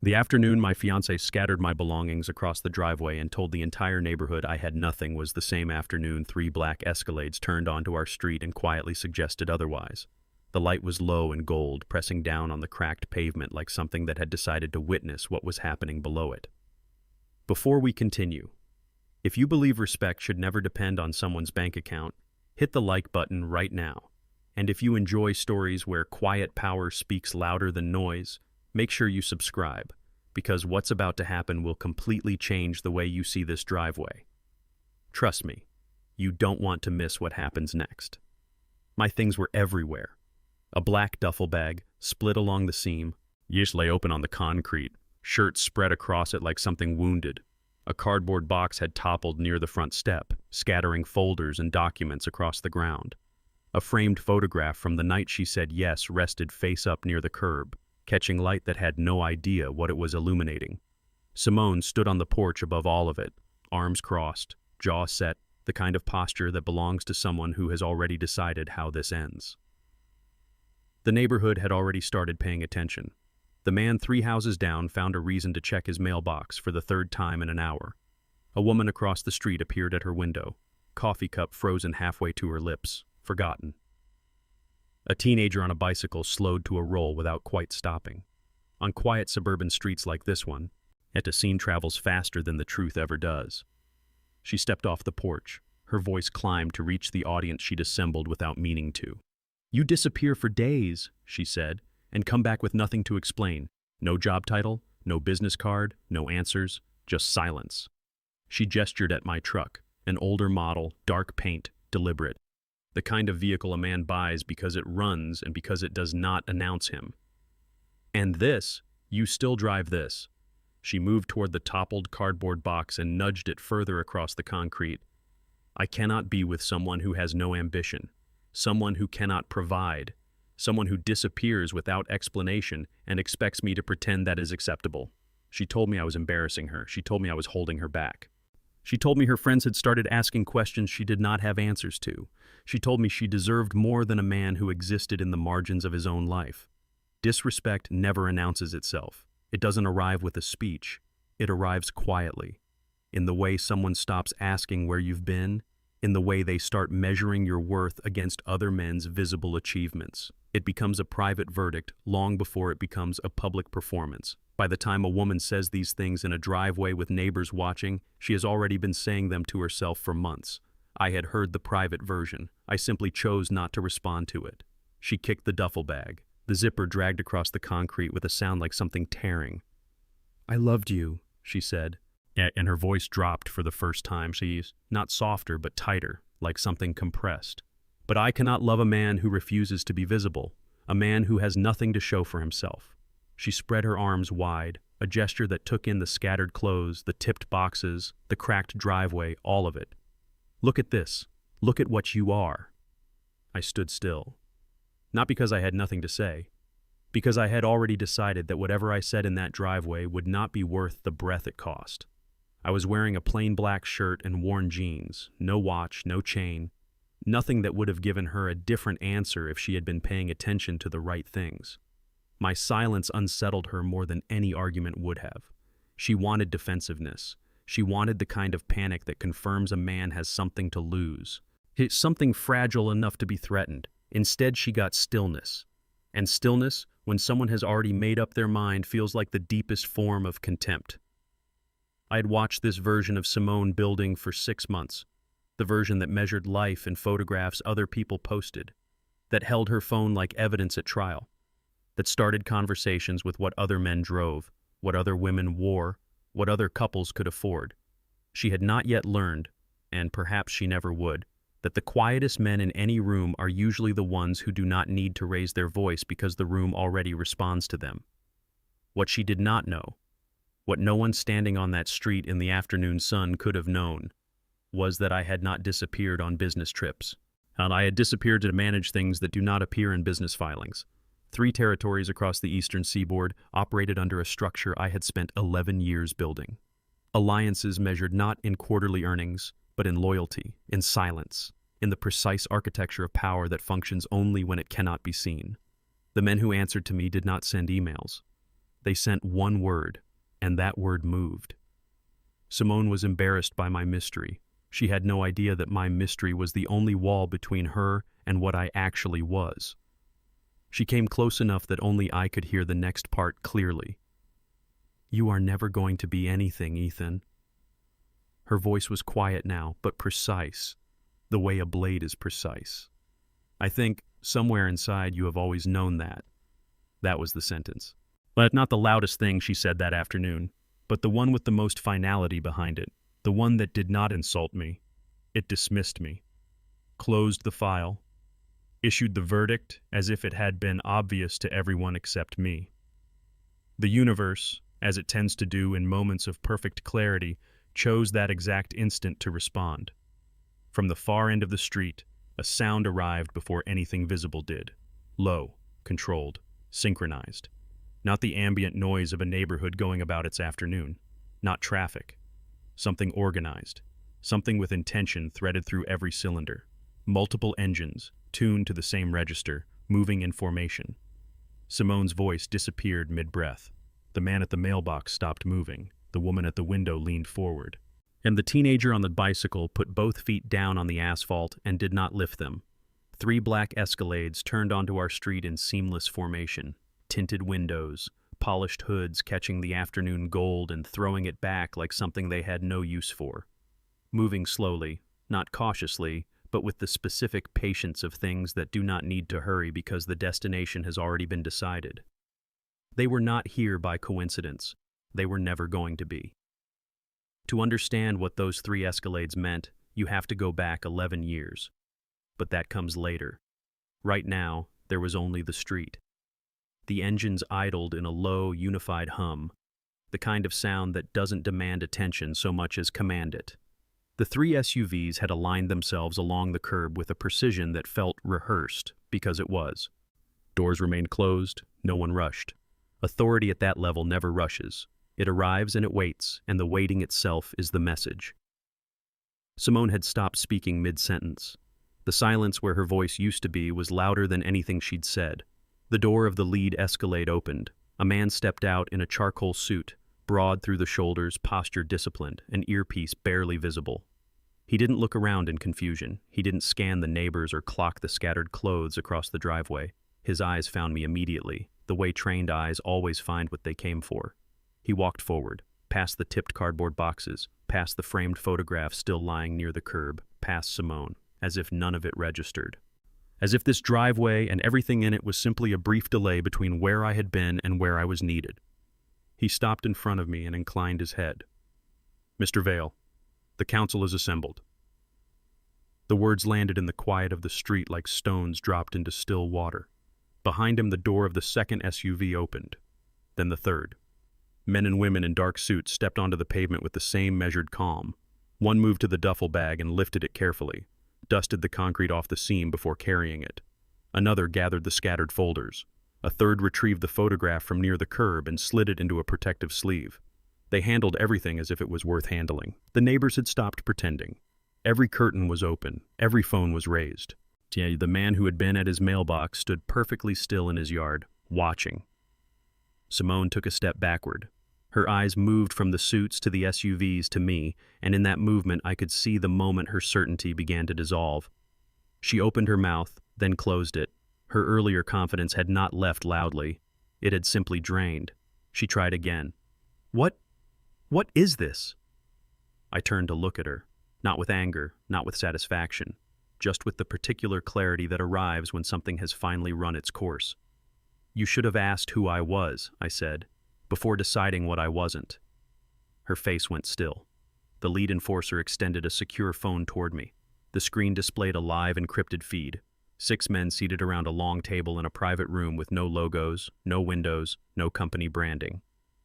The afternoon my fiancée scattered my belongings across the driveway and told the entire neighborhood I had nothing was the same afternoon 3 black Escalades turned onto our street and quietly suggested otherwise. The light was low and gold, pressing down on the cracked pavement like something that had decided to witness what was happening below it. Before we continue, if you believe respect should never depend on someone's bank account, hit the like button right now. And if you enjoy stories where quiet power speaks louder than noise, make sure you subscribe, because what's about to happen will completely change the way you see this driveway. Trust me, you don't want to miss what happens next. My things were everywhere. A black duffel bag, split along the seam, lay open on the concrete, shirts spread across it like something wounded. A cardboard box had toppled near the front step, scattering folders and documents across the ground. A framed photograph from the night she said yes rested face up near the curb, catching light that had no idea what it was illuminating. Simone stood on the porch above all of it, arms crossed, jaw set, the kind of posture that belongs to someone who has already decided how this ends. The neighborhood had already started paying attention. The man 3 houses down found a reason to check his mailbox for the 3rd time in an hour. A woman across the street appeared at her window, coffee cup frozen halfway to her lips, forgotten. A teenager on a bicycle slowed to a roll without quite stopping. On quiet suburban streets like this one, a scene travels faster than the truth ever does. She stepped off the porch. Her voice climbed to reach the audience she'd assembled without meaning to. "You disappear for days," she said, "and come back with nothing to explain. No job title, no business card, no answers, just silence." She gestured at my truck, an older model, dark paint, deliberate. The kind of vehicle a man buys because it runs and because it does not announce him. "And this, you still drive this." She moved toward the toppled cardboard box and nudged it further across the concrete. "I cannot be with someone who has no ambition, someone who cannot provide, someone who disappears without explanation and expects me to pretend that is acceptable." She told me I was embarrassing her. She told me I was holding her back. She told me her friends had started asking questions she did not have answers to. She told me she deserved more than a man who existed in the margins of his own life. Disrespect never announces itself. It doesn't arrive with a speech. It arrives quietly, in the way someone stops asking where you've been, in the way they start measuring your worth against other men's visible achievements. It becomes a private verdict long before it becomes a public performance. By the time a woman says these things in a driveway with neighbors watching, she has already been saying them to herself for months. I had heard the private version. I simply chose not to respond to it. She kicked the duffel bag. The zipper dragged across the concrete with a sound like something tearing. "I loved you," she said, and her voice dropped for the first time. She's not softer but tighter, like something compressed. "But I cannot love a man who refuses to be visible, a man who has nothing to show for himself." She spread her arms wide, a gesture that took in the scattered clothes, the tipped boxes, the cracked driveway, all of it. "Look at this. Look at what you are." I stood still. Not because I had nothing to say, because I had already decided that whatever I said in that driveway would not be worth the breath it cost. I was wearing a plain black shirt and worn jeans, no watch, no chain, nothing that would have given her a different answer if she had been paying attention to the right things. My silence unsettled her more than any argument would have. She wanted defensiveness. She wanted the kind of panic that confirms a man has something to lose. It's something fragile enough to be threatened. Instead, she got stillness. And stillness, when someone has already made up their mind, feels like the deepest form of contempt. I had watched this version of Simone building for 6 months, the version that measured life in photographs other people posted, that held her phone like evidence at trial, that started conversations with what other men drove, what other women wore, what other couples could afford. She had not yet learned, and perhaps she never would, that the quietest men in any room are usually the ones who do not need to raise their voice because the room already responds to them. What she did not know, what no one standing on that street in the afternoon sun could have known, was that I had not disappeared on business trips. And I had disappeared to manage things that do not appear in business filings. 3 territories across the eastern seaboard operated under a structure I had spent 11 years building. Alliances measured not in quarterly earnings, but in loyalty, in silence, in the precise architecture of power that functions only when it cannot be seen. The men who answered to me did not send emails. They sent one word, and that word moved. Simone was embarrassed by my mystery. She had no idea that my mystery was the only wall between her and what I actually was. She came close enough that only I could hear the next part clearly. "You are never going to be anything, Ethan." Her voice was quiet now, but precise, the way a blade is precise. "I think, somewhere inside, you have always known that." That was the sentence. But not the loudest thing she said that afternoon, but the one with the most finality behind it, the one that did not insult me. It dismissed me, closed the file, issued the verdict as if it had been obvious to everyone except me. The universe, as it tends to do in moments of perfect clarity, chose that exact instant to respond. From the far end of the street, a sound arrived before anything visible did. Low, controlled, synchronized. Not the ambient noise of a neighborhood going about its afternoon. Not traffic. Something organized. Something with intention threaded through every cylinder. Multiple engines, tuned to the same register, moving in formation. Simone's voice disappeared mid-breath. The man at the mailbox stopped moving. The woman at the window leaned forward. And the teenager on the bicycle put both feet down on the asphalt and did not lift them. 3 black Escalades turned onto our street in seamless formation. Tinted windows, polished hoods catching the afternoon gold and throwing it back like something they had no use for. Moving slowly, not cautiously, but with the specific patience of things that do not need to hurry because the destination has already been decided. They were not here by coincidence. They were never going to be. To understand what those 3 Escalades meant, you have to go back 11 years. But that comes later. Right now, there was only the street. The engines idled in a low, unified hum, the kind of sound that doesn't demand attention so much as command it. The 3 SUVs had aligned themselves along the curb with a precision that felt rehearsed, because it was. Doors remained closed, no one rushed. Authority at that level never rushes. It arrives and it waits, and the waiting itself is the message. Simone had stopped speaking mid-sentence. The silence where her voice used to be was louder than anything she'd said. The door of the lead Escalade opened. A man stepped out in a charcoal suit, broad through the shoulders, posture disciplined, an earpiece barely visible. He didn't look around in confusion. He didn't scan the neighbors or clock the scattered clothes across the driveway. His eyes found me immediately, the way trained eyes always find what they came for. He walked forward, past the tipped cardboard boxes, past the framed photograph still lying near the curb, past Simone, as if none of it registered. As if this driveway and everything in it was simply a brief delay between where I had been and where I was needed. He stopped in front of me and inclined his head. "Mr. Vale, the council is assembled." The words landed in the quiet of the street like stones dropped into still water. Behind him, the door of the second SUV opened, then the third. Men and women in dark suits stepped onto the pavement with the same measured calm. One moved to the duffel bag and lifted it carefully, dusted the concrete off the seam before carrying it. Another gathered the scattered folders. A third retrieved the photograph from near the curb and slid it into a protective sleeve. They handled everything as if it was worth handling. The neighbors had stopped pretending. Every curtain was open. Every phone was raised. The man who had been at his mailbox stood perfectly still in his yard, watching. Simone took a step backward. Her eyes moved from the suits to the SUVs to me, and in that movement I could see the moment her certainty began to dissolve. She opened her mouth, then closed it. Her earlier confidence had not left loudly. It had simply drained. She tried again. What is this?" I turned to look at her, not with anger, not with satisfaction, just with the particular clarity that arrives when something has finally run its course. "You should have asked who I was," I said, "before deciding what I wasn't." Her face went still. The lead enforcer extended a secure phone toward me. The screen displayed a live encrypted feed. 6 men seated around a long table in a private room with no logos, no windows, no company branding.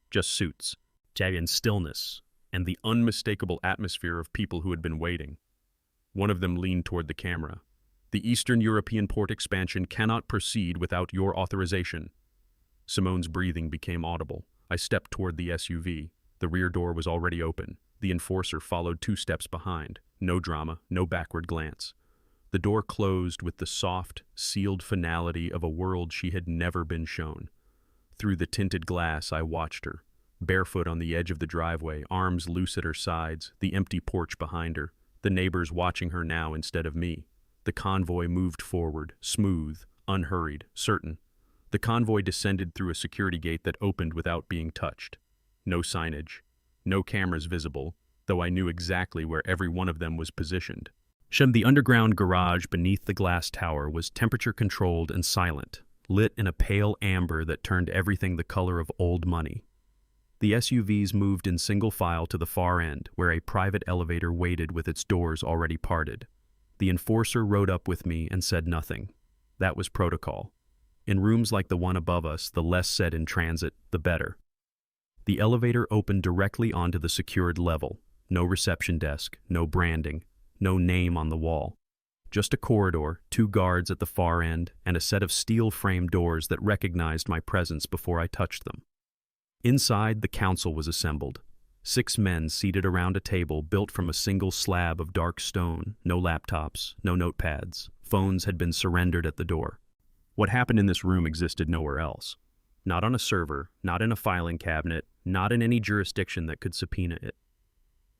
Just suits. And stillness, and the unmistakable atmosphere of people who had been waiting. One of them leaned toward the camera. "The Eastern European port expansion cannot proceed without your authorization." Simone's breathing became audible. I stepped toward the SUV. The rear door was already open. The enforcer followed 2 steps behind. No drama, no backward glance. The door closed with the soft, sealed finality of a world she had never been shown. Through the tinted glass, I watched her, barefoot on the edge of the driveway, arms loose at her sides, the empty porch behind her, the neighbors watching her now instead of me. The convoy moved forward, smooth, unhurried, certain. The convoy descended through a security gate that opened without being touched. No signage, no cameras visible, though I knew exactly where every one of them was positioned. The underground garage beneath the glass tower was temperature-controlled and silent, lit in a pale amber that turned everything the color of old money. The SUVs moved in single file to the far end, where a private elevator waited with its doors already parted. The enforcer rode up with me and said nothing. That was protocol. In rooms like the one above us, the less said in transit, the better. The elevator opened directly onto the secured level. No reception desk, no branding, no name on the wall. Just a corridor, 2 guards at the far end, and a set of steel-framed doors that recognized my presence before I touched them. Inside, the council was assembled. 6 men seated around a table built from a single slab of dark stone, no laptops, no notepads. Phones had been surrendered at the door. What happened in this room existed nowhere else. Not on a server, not in a filing cabinet, not in any jurisdiction that could subpoena it.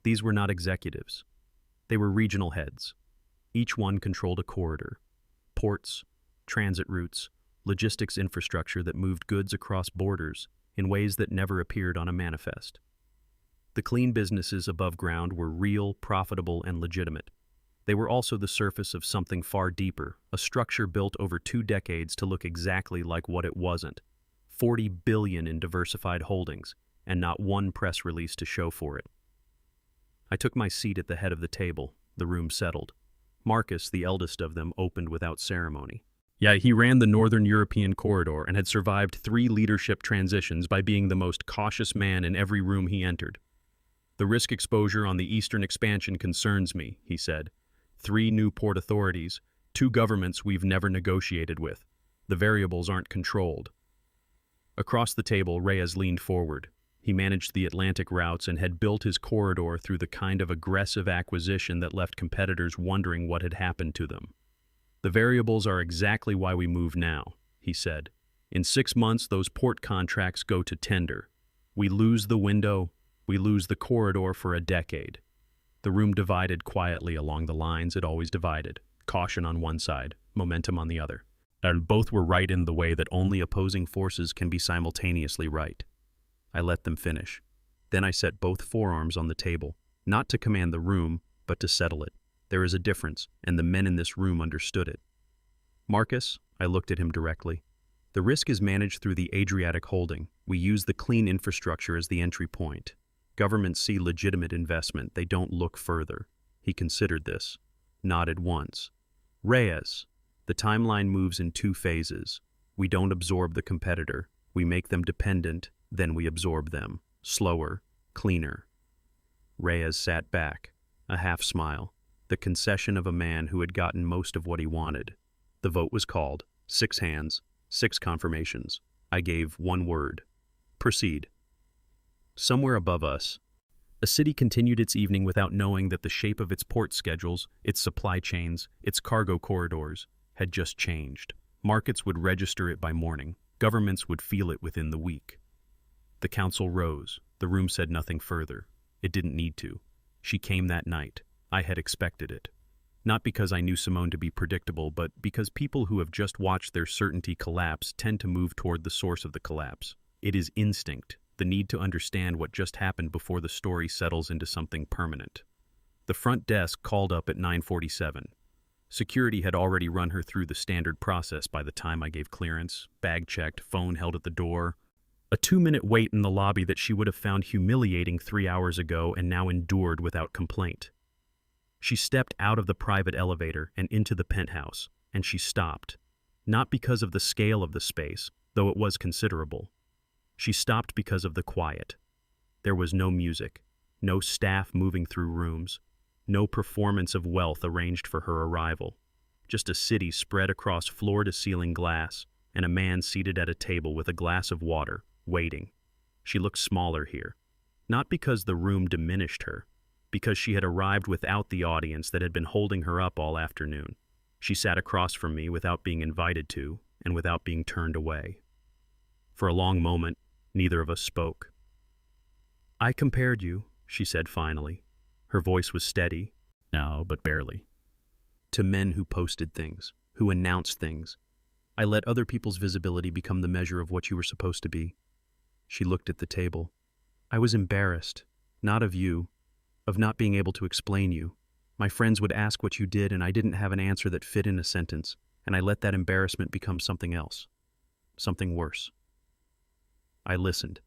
These were not executives. They were regional heads. Each one controlled a corridor, ports, transit routes, logistics infrastructure that moved goods across borders in ways that never appeared on a manifest. The clean businesses above ground were real, profitable, and legitimate. They were also the surface of something far deeper, a structure built over 2 decades to look exactly like what it wasn't. 40 billion in diversified holdings, and not one press release to show for it. I took my seat at the head of the table. The room settled. Marcus, the eldest of them, opened without ceremony. Yeah, he ran the Northern European corridor and had survived 3 leadership transitions by being the most cautious man in every room he entered. The risk exposure on the Eastern expansion concerns me, he said. 3 new port authorities, 2 governments we've never negotiated with. The variables aren't controlled. Across the table, Reyes leaned forward. He managed the Atlantic routes and had built his corridor through the kind of aggressive acquisition that left competitors wondering what had happened to them. The variables are exactly why we move now, he said. In 6 months, those port contracts go to tender. We lose the window, we lose the corridor for a decade. The room divided quietly along the lines it always divided, caution on one side, momentum on the other. And both were right in the way that only opposing forces can be simultaneously right. I let them finish. Then I set both forearms on the table, not to command the room, but to settle it. There is a difference, and the men in this room understood it. Marcus, I looked at him directly. The risk is managed through the Adriatic holding. We use the clean infrastructure as the entry point. Governments see legitimate investment. They don't look further. He considered this, nodded once. Reyes, the timeline moves in 2 phases. We don't absorb the competitor. We make them dependent, then we absorb them. Slower, cleaner. Reyes sat back, a half smile, the concession of a man who had gotten most of what he wanted. The vote was called. 6 hands, 6 confirmations. I gave 1 word. Proceed. Somewhere above us, a city continued its evening without knowing that the shape of its port schedules, its supply chains, its cargo corridors, had just changed. Markets would register it by morning. Governments would feel it within the week. The council rose. The room said nothing further. It didn't need to. She came that night. I had expected it. Not because I knew Simone to be predictable, but because people who have just watched their certainty collapse tend to move toward the source of the collapse. It is instinct, the need to understand what just happened before the story settles into something permanent. The front desk called up at 9:47. Security had already run her through the standard process by the time I gave clearance, bag checked, phone held at the door. A 2-minute wait in the lobby that she would have found humiliating 3 hours ago and now endured without complaint. She stepped out of the private elevator and into the penthouse, and she stopped. Not because of the scale of the space, though it was considerable. She stopped because of the quiet. There was no music, no staff moving through rooms, no performance of wealth arranged for her arrival. Just a city spread across floor-to-ceiling glass, and a man seated at a table with a glass of water, waiting. She looked smaller here. Not because the room diminished her, because she had arrived without the audience that had been holding her up all afternoon. She sat across from me without being invited to, and without being turned away. For a long moment, neither of us spoke. "I compared you," she said finally. Her voice was steady, now but barely. "To men who posted things, who announced things. I let other people's visibility become the measure of what you were supposed to be." She looked at the table. "I was embarrassed, not of you, of not being able to explain you. My friends would ask what you did, and I didn't have an answer that fit in a sentence, and I let that embarrassment become something else, something worse." I listened.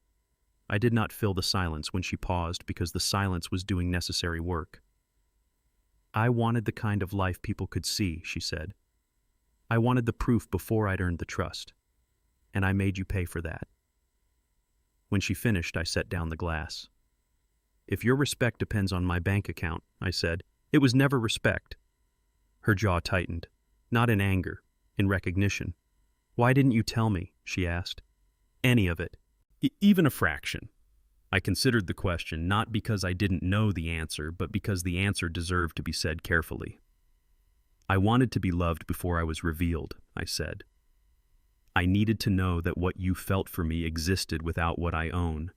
I did not fill the silence when she paused because the silence was doing necessary work. "I wanted the kind of life people could see," she said. "I wanted the proof before I'd earned the trust, and I made you pay for that." When she finished, I set down the glass. "If your respect depends on my bank account," I said, "it was never respect." Her jaw tightened, not in anger, in recognition. "Why didn't you tell me?" she asked. "Any of it. Even a fraction." I considered the question not because I didn't know the answer, but because the answer deserved to be said carefully. "I wanted to be loved before I was revealed," I said. "I needed to know that what you felt for me existed without what I own,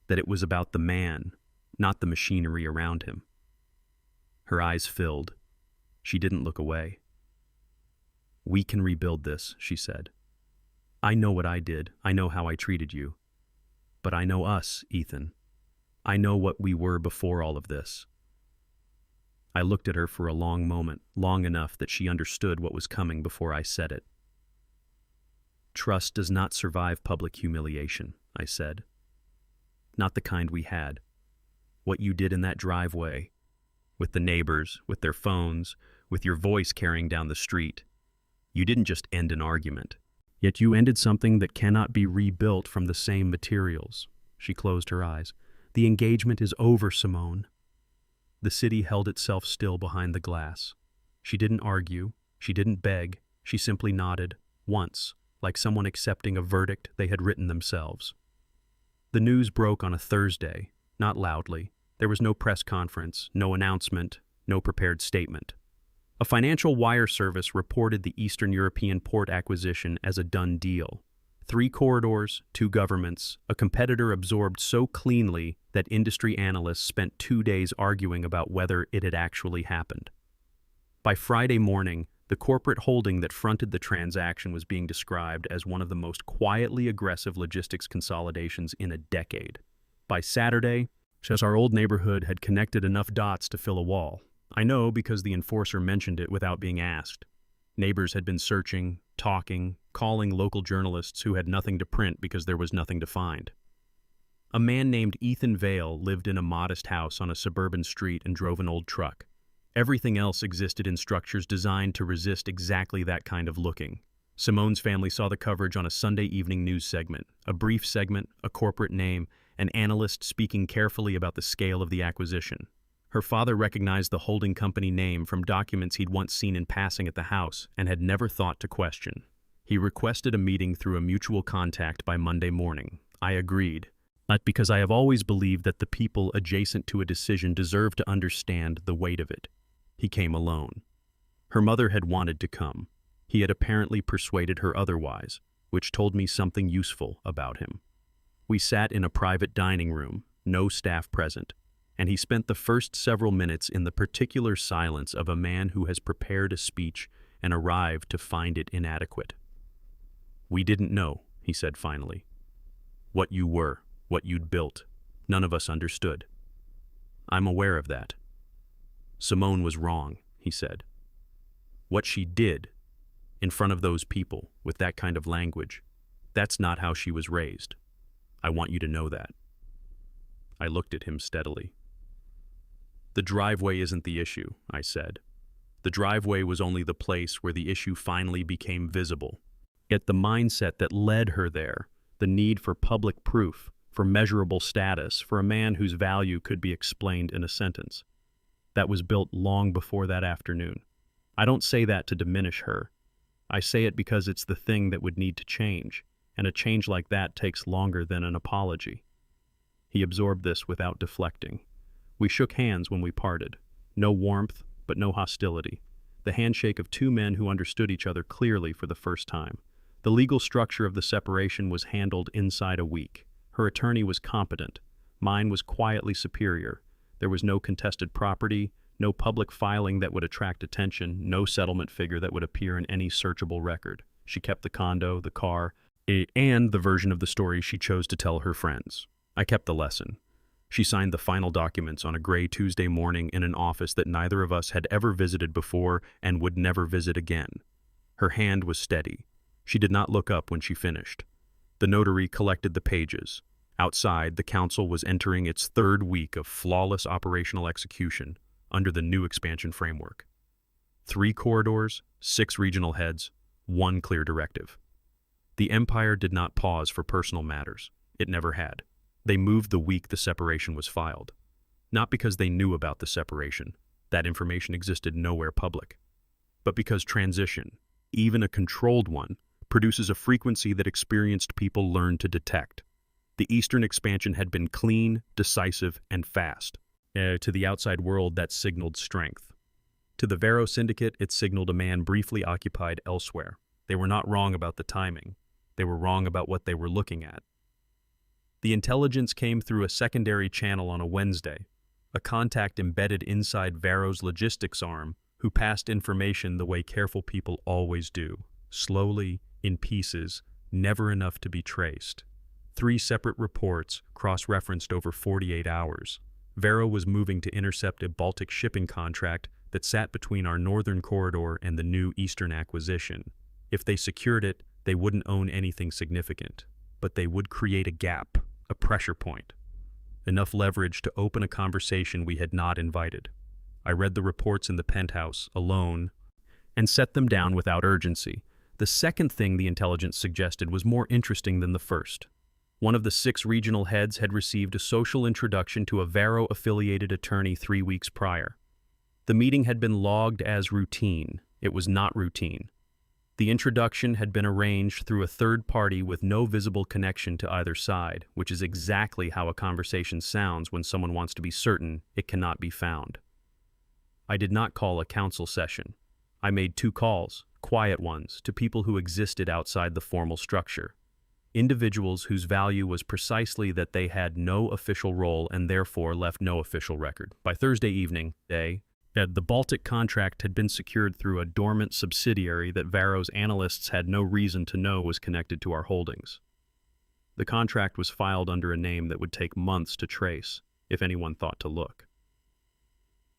that it was about the man, not the machinery around him." Her eyes filled. She didn't look away. "We can rebuild this," she said. "I know what I did. I know how I treated you. But I know us, Ethan. I know what we were before all of this." I looked at her for a long moment, long enough that she understood what was coming before I said it. "Trust does not survive public humiliation," I said. "Not the kind we had. What you did in that driveway, with the neighbors, with their phones, with your voice carrying down the street. You didn't just end an argument. Yet you ended something that cannot be rebuilt from the same materials." She closed her eyes. "The engagement is over, Simone." The city held itself still behind the glass. She didn't argue. She didn't beg. She simply nodded, once, like someone accepting a verdict they had written themselves. The news broke on a Thursday, not loudly. There was no press conference, no announcement, no prepared statement. A financial wire service reported the Eastern European port acquisition as a done deal. 3 corridors, 2 governments, a competitor absorbed so cleanly that industry analysts spent 2 days arguing about whether it had actually happened. By Friday morning, the corporate holding that fronted the transaction was being described as one of the most quietly aggressive logistics consolidations in a decade. By Saturday, just our old neighborhood had connected enough dots to fill a wall. I know because the enforcer mentioned it without being asked. Neighbors had been searching, talking, calling local journalists who had nothing to print because there was nothing to find. A man named Ethan Vale lived in a modest house on a suburban street and drove an old truck. Everything else existed in structures designed to resist exactly that kind of looking. Simone's family saw the coverage on a Sunday evening news segment, a brief segment, a corporate name, an analyst speaking carefully about the scale of the acquisition. Her father recognized the holding company name from documents he'd once seen in passing at the house and had never thought to question. He requested a meeting through a mutual contact by Monday morning. I agreed, not because I have always believed that the people adjacent to a decision deserve to understand the weight of it. He came alone. Her mother had wanted to come. He had apparently persuaded her otherwise, which told me something useful about him. We sat in a private dining room, no staff present, and he spent the first several minutes in the particular silence of a man who has prepared a speech and arrived to find it inadequate. "We didn't know," he said finally. "What you were, what you'd built. None of us understood. I'm aware of that. Simone was wrong," he said. "What she did, in front of those people, with that kind of language, that's not how she was raised. I want you to know that." I looked at him steadily. "The driveway isn't the issue," I said. "The driveway was only the place where the issue finally became visible. Yet the mindset that led her there, the need for public proof, for measurable status, for a man whose value could be explained in a sentence, that was built long before that afternoon. I don't say that to diminish her. I say it because it's the thing that would need to change, and a change like that takes longer than an apology." He absorbed this without deflecting. We shook hands when we parted. No warmth, but no hostility. The handshake of 2 men who understood each other clearly for the first time. The legal structure of the separation was handled inside a week. Her attorney was competent. Mine was quietly superior. There was no contested property, no public filing that would attract attention, no settlement figure that would appear in any searchable record. She kept the condo, the car, and the version of the story she chose to tell her friends. I kept the lesson. She signed the final documents on a gray Tuesday morning in an office that neither of us had ever visited before and would never visit again. Her hand was steady. She did not look up when she finished. The notary collected the pages. Outside, the council was entering its third week of flawless operational execution under the new expansion framework. 3 corridors, 6 regional heads, 1 clear directive. The empire did not pause for personal matters. It never had. They moved the week the separation was filed. Not because they knew about the separation. That information existed nowhere public. But because transition, even a controlled one, produces a frequency that experienced people learned to detect. The Eastern expansion had been clean, decisive, and fast. To the outside world, that signaled strength. To the Vero Syndicate, it signaled a man briefly occupied elsewhere. They were not wrong about the timing. They were wrong about what they were looking at. The intelligence came through a secondary channel on a Wednesday, a contact embedded inside Vero's logistics arm who passed information the way careful people always do, slowly, in pieces, never enough to be traced. 3 separate reports cross-referenced over 48 hours. Vero was moving to intercept a Baltic shipping contract that sat between our northern corridor and the new eastern acquisition. If they secured it, they wouldn't own anything significant, but they would create a gap, a pressure point. Enough leverage to open a conversation we had not invited. I read the reports in the penthouse, alone, and set them down without urgency. The second thing the intelligence suggested was more interesting than the first. One of the 6 regional heads had received a social introduction to a Vero-affiliated attorney 3 weeks prior. The meeting had been logged as routine. It was not routine. The introduction had been arranged through a third party with no visible connection to either side, which is exactly how a conversation sounds when someone wants to be certain it cannot be found. I did not call a council session. I made 2 calls, quiet ones, to people who existed outside the formal structure. Individuals whose value was precisely that they had no official role and therefore left no official record. By Thursday evening, the Baltic contract had been secured through a dormant subsidiary that Vero's analysts had no reason to know was connected to our holdings. The contract was filed under a name that would take months to trace, if anyone thought to look.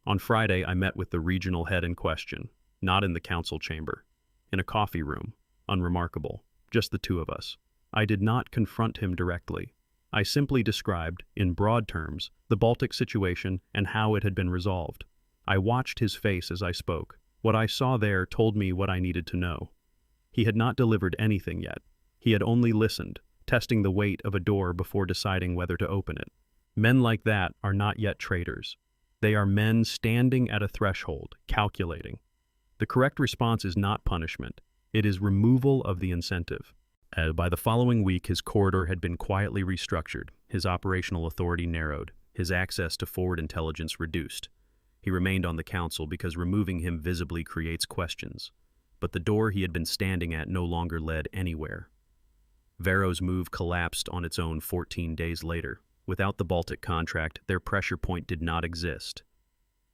On Friday, I met with the regional head in question, not in the council chamber, in a coffee room, unremarkable, just the 2 of us. I did not confront him directly. I simply described, in broad terms, the Baltic situation and how it had been resolved. I watched his face as I spoke. What I saw there told me what I needed to know. He had not delivered anything yet. He had only listened, testing the weight of a door before deciding whether to open it. Men like that are not yet traitors. They are men standing at a threshold, calculating. The correct response is not punishment. It is removal of the incentive. By the following week, his corridor had been quietly restructured, his operational authority narrowed, his access to forward intelligence reduced. He remained on the council because removing him visibly creates questions. But the door he had been standing at no longer led anywhere. Vero's move collapsed on its own 14 days later. Without the Baltic contract, their pressure point did not exist.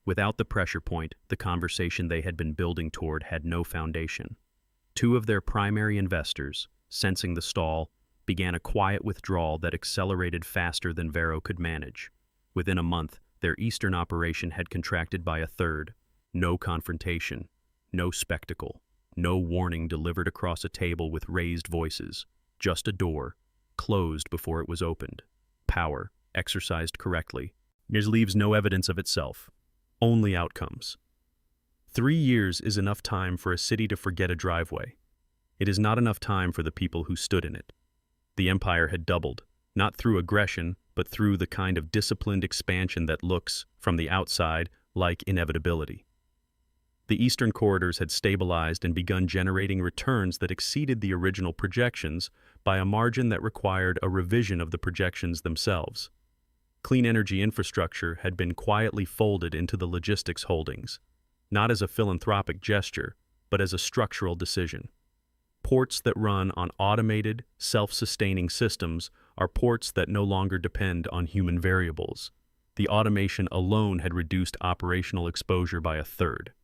Without the pressure point, the conversation they had been building toward had no foundation. 2 of their primary investors, sensing the stall, began a quiet withdrawal that accelerated faster than Vero could manage. Within a month, their eastern operation had contracted by a third. No confrontation, no spectacle, no warning delivered across a table with raised voices, just a door, closed before it was opened. Power, exercised correctly, leaves no evidence of itself, only outcomes. 3 years is enough time for a city to forget a driveway. It is not enough time for the people who stood in it. The empire had doubled, not through aggression, but through the kind of disciplined expansion that looks, from the outside, like inevitability. The eastern corridors had stabilized and begun generating returns that exceeded the original projections by a margin that required a revision of the projections themselves. Clean energy infrastructure had been quietly folded into the logistics holdings, not as a philanthropic gesture, but as a structural decision. Ports that run on automated, self-sustaining systems are ports that no longer depend on human variables. The automation alone had reduced operational exposure by a third.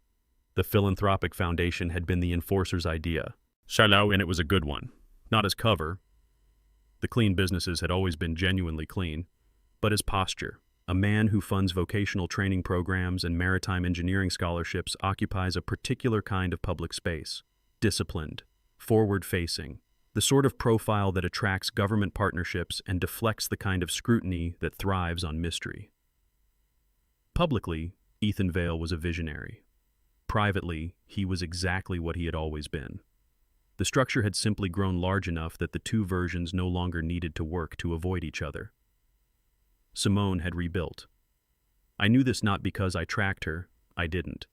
The philanthropic foundation had been the enforcer's idea. Shallow, and it was a good one. Not as cover. The clean businesses had always been genuinely clean, but as posture. A man who funds vocational training programs and maritime engineering scholarships occupies a particular kind of public space. Disciplined, forward-facing, the sort of profile that attracts government partnerships and deflects the kind of scrutiny that thrives on mystery. Publicly, Ethan Vale was a visionary. Privately, he was exactly what he had always been. The structure had simply grown large enough that the two versions no longer needed to work to avoid each other. Simone had rebuilt. I knew this not because I tracked her, I didn't,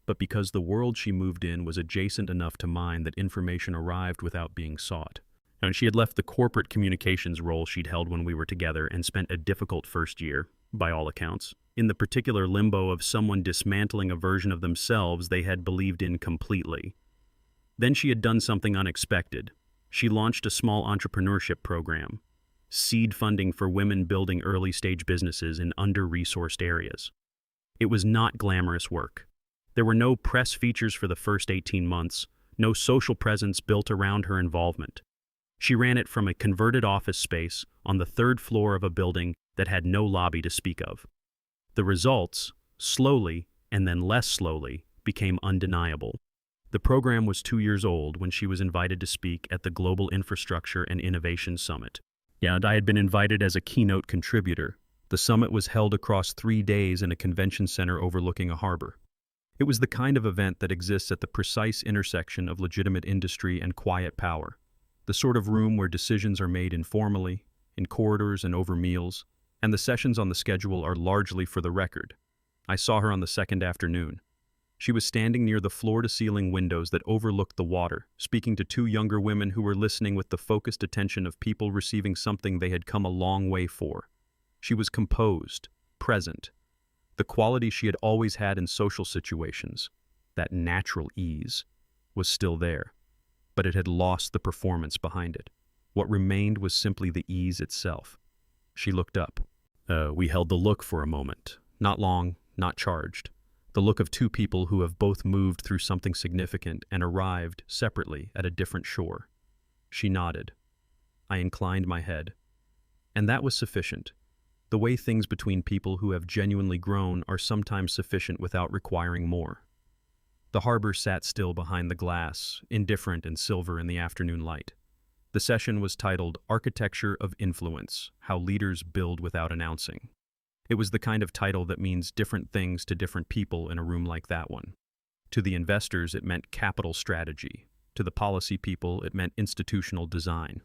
but because the world she moved in was adjacent enough to mine that information arrived without being sought. And she had left the corporate communications role she'd held when we were together and spent a difficult first year, by all accounts, in the particular limbo of someone dismantling a version of themselves they had believed in completely. Then she had done something unexpected. She launched a small entrepreneurship program, seed funding for women building early-stage businesses in under-resourced areas. It was not glamorous work. There were no press features for the first 18 months, no social presence built around her involvement. She ran it from a converted office space on the third floor of a building that had no lobby to speak of. The results, slowly and then less slowly, became undeniable. The program was 2 years old when she was invited to speak at the Global Infrastructure and Innovation Summit. And I had been invited as a keynote contributor. The summit was held across 3 days in a convention center overlooking a harbor. It was the kind of event that exists at the precise intersection of legitimate industry and quiet power. The sort of room where decisions are made informally, in corridors and over meals, and the sessions on the schedule are largely for the record. I saw her on the second afternoon. She was standing near the floor-to-ceiling windows that overlooked the water, speaking to 2 younger women who were listening with the focused attention of people receiving something they had come a long way for. She was composed, present. The quality she had always had in social situations, that natural ease, was still there, but it had lost the performance behind it. What remained was simply the ease itself. She looked up. We held the look for a moment, not long, not charged. The look of 2 people who have both moved through something significant and arrived, separately, at a different shore. She nodded. I inclined my head. And that was sufficient. The way things between people who have genuinely grown are sometimes sufficient without requiring more. The harbor sat still behind the glass, indifferent and silver in the afternoon light. The session was titled Architecture of Influence: How Leaders Build Without Announcing. It was the kind of title that means different things to different people in a room like that one. To the investors, it meant capital strategy. To the policy people, it meant institutional design.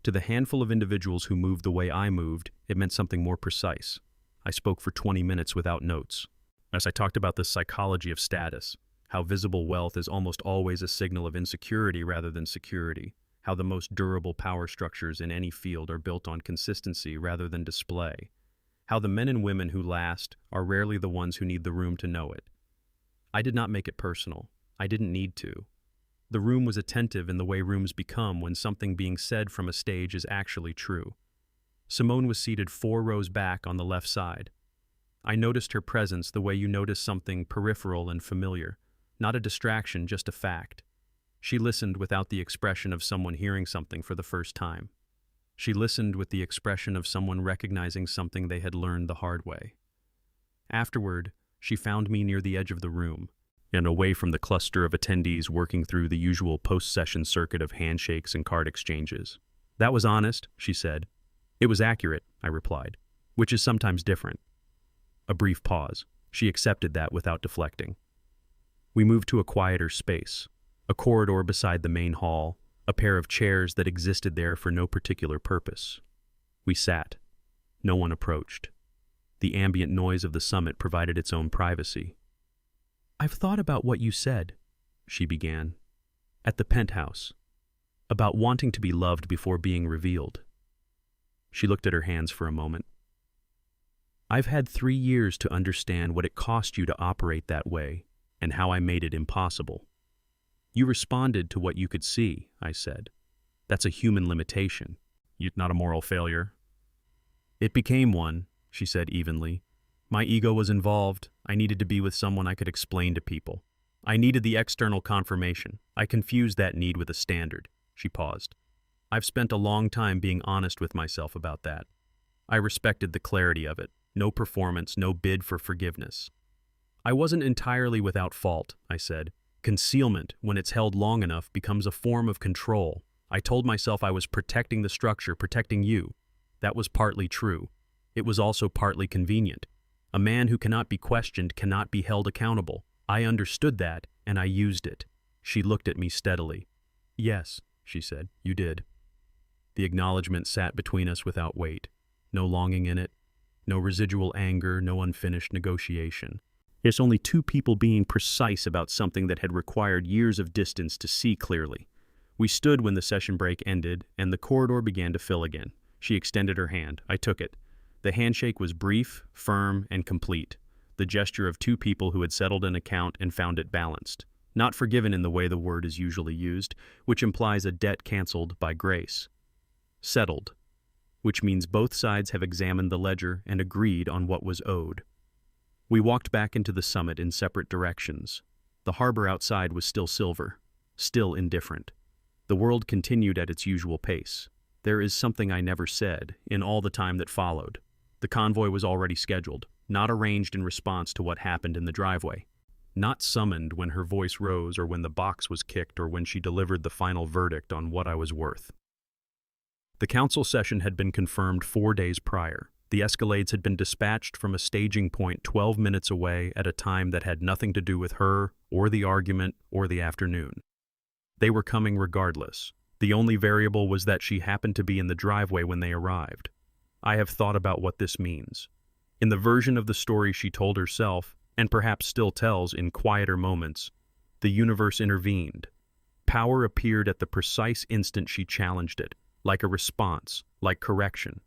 To the handful of individuals who moved the way I moved, it meant something more precise. I spoke for 20 minutes without notes. As I talked about the psychology of status, how visible wealth is almost always a signal of insecurity rather than security, how the most durable power structures in any field are built on consistency rather than display, how the men and women who last are rarely the ones who need the room to know it. I did not make it personal. I didn't need to. The room was attentive in the way rooms become when something being said from a stage is actually true. Simone was seated 4 rows back on the left side. I noticed her presence the way you notice something peripheral and familiar, not a distraction, just a fact. She listened without the expression of someone hearing something for the first time. She listened with the expression of someone recognizing something they had learned the hard way. Afterward, she found me near the edge of the room, and away from the cluster of attendees working through the usual post-session circuit of handshakes and card exchanges. That was honest, she said. It was accurate, I replied, which is sometimes different. A brief pause. She accepted that without deflecting. We moved to a quieter space, a corridor beside the main hall, a pair of chairs that existed there for no particular purpose. We sat. No one approached. The ambient noise of the summit provided its own privacy. "I've thought about what you said," she began, "at the penthouse, about wanting to be loved before being revealed." She looked at her hands for a moment. "I've had 3 years to understand what it cost you to operate that way and how I made it impossible. You responded to what you could see, I said. That's a human limitation. You're not a moral failure. It became one, she said evenly. My ego was involved. I needed to be with someone I could explain to people. I needed the external confirmation. I confused that need with a standard. She paused. I've spent a long time being honest with myself about that. I respected the clarity of it. No performance, no bid for forgiveness. I wasn't entirely without fault, I said. Concealment, when it's held long enough, becomes a form of control. I told myself I was protecting the structure, protecting you. That was partly true. It was also partly convenient. A man who cannot be questioned cannot be held accountable. I understood that, and I used it. She looked at me steadily. Yes, she said, you did. The acknowledgement sat between us without weight. No longing in it, no residual anger, no unfinished negotiation. It's only two people being precise about something that had required years of distance to see clearly. We stood when the session break ended, and the corridor began to fill again. She extended her hand. I took it. The handshake was brief, firm, and complete. The gesture of two people who had settled an account and found it balanced. Not forgiven in the way the word is usually used, which implies a debt canceled by grace. Settled, which means both sides have examined the ledger and agreed on what was owed. We walked back into the summit in separate directions. The harbor outside was still silver, still indifferent. The world continued at its usual pace. There is something I never said in all the time that followed. The convoy was already scheduled, not arranged in response to what happened in the driveway. Not summoned when her voice rose or when the box was kicked or when she delivered the final verdict on what I was worth. The council session had been confirmed 4 days prior. The Escalades had been dispatched from a staging point 12 minutes away at a time that had nothing to do with her or the argument or the afternoon. They were coming regardless. The only variable was that she happened to be in the driveway when they arrived. I have thought about what this means. In the version of the story she told herself, and perhaps still tells in quieter moments, the universe intervened. Power appeared at the precise instant she challenged it, like a response, like correction.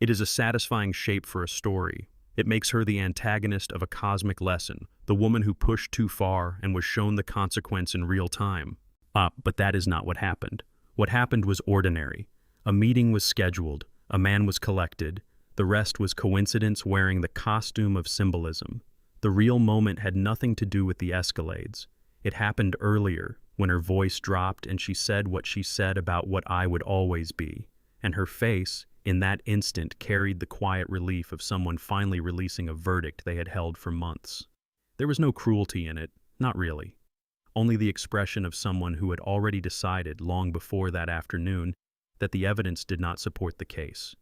It is a satisfying shape for a story. It makes her the antagonist of a cosmic lesson, the woman who pushed too far and was shown the consequence in real time. But that is not what happened. What happened was ordinary. A meeting was scheduled, a man was collected, the rest was coincidence wearing the costume of symbolism. The real moment had nothing to do with the Escalades. It happened earlier, when her voice dropped and she said what she said about what I would always be, and her face, in that instant, carried the quiet relief of someone finally releasing a verdict they had held for months. There was no cruelty in it, not really. Only the expression of someone who had already decided long before that afternoon that the evidence did not support the case.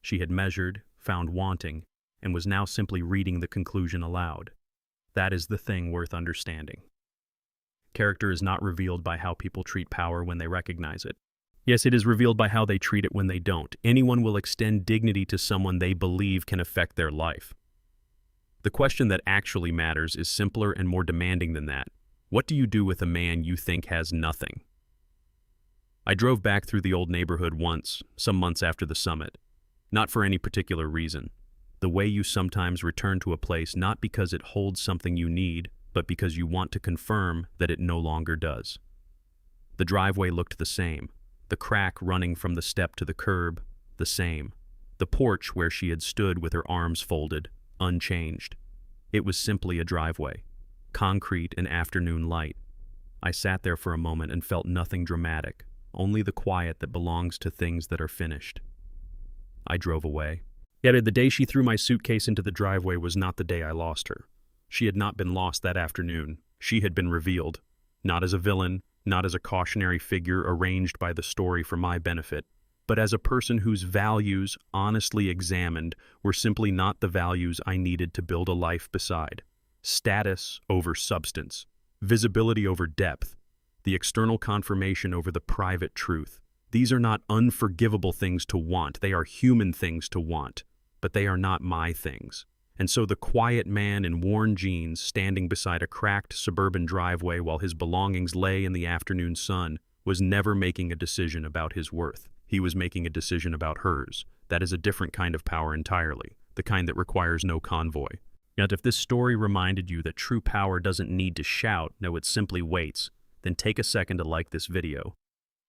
She had measured, found wanting, and was now simply reading the conclusion aloud. That is the thing worth understanding. Character is not revealed by how people treat power when they recognize it. Yes, it is revealed by how they treat it when they don't. Anyone will extend dignity to someone they believe can affect their life. The question that actually matters is simpler and more demanding than that. What do you do with a man you think has nothing? I drove back through the old neighborhood once, some months after the summit. Not for any particular reason. The way you sometimes return to a place not because it holds something you need, but because you want to confirm that it no longer does. The driveway looked the same. The crack running from the step to the curb, the same. The porch where she had stood with her arms folded, unchanged. It was simply a driveway. Concrete and afternoon light. I sat there for a moment and felt nothing dramatic, only the quiet that belongs to things that are finished. I drove away. Yet the day she threw my suitcase into the driveway was not the day I lost her. She had not been lost that afternoon. She had been revealed. Not as a villain, not as a cautionary figure arranged by the story for my benefit, but as a person whose values, honestly examined, were simply not the values I needed to build a life beside. Status over substance, visibility over depth, the external confirmation over the private truth. These are not unforgivable things to want. They are human things to want, but they are not my things. And so the quiet man in worn jeans standing beside a cracked suburban driveway while his belongings lay in the afternoon sun was never making a decision about his worth. He was making a decision about hers. That is a different kind of power entirely, the kind that requires no convoy. Yet if this story reminded you that true power doesn't need to shout, no, it simply waits. then take a second to like this video.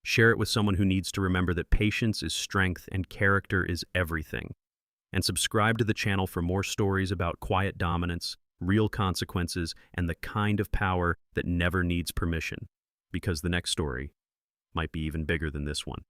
Share it with someone who needs to remember that patience is strength and character is everything. And subscribe to the channel for more stories about quiet dominance, real consequences, and the kind of power that never needs permission. Because the next story might be even bigger than this one.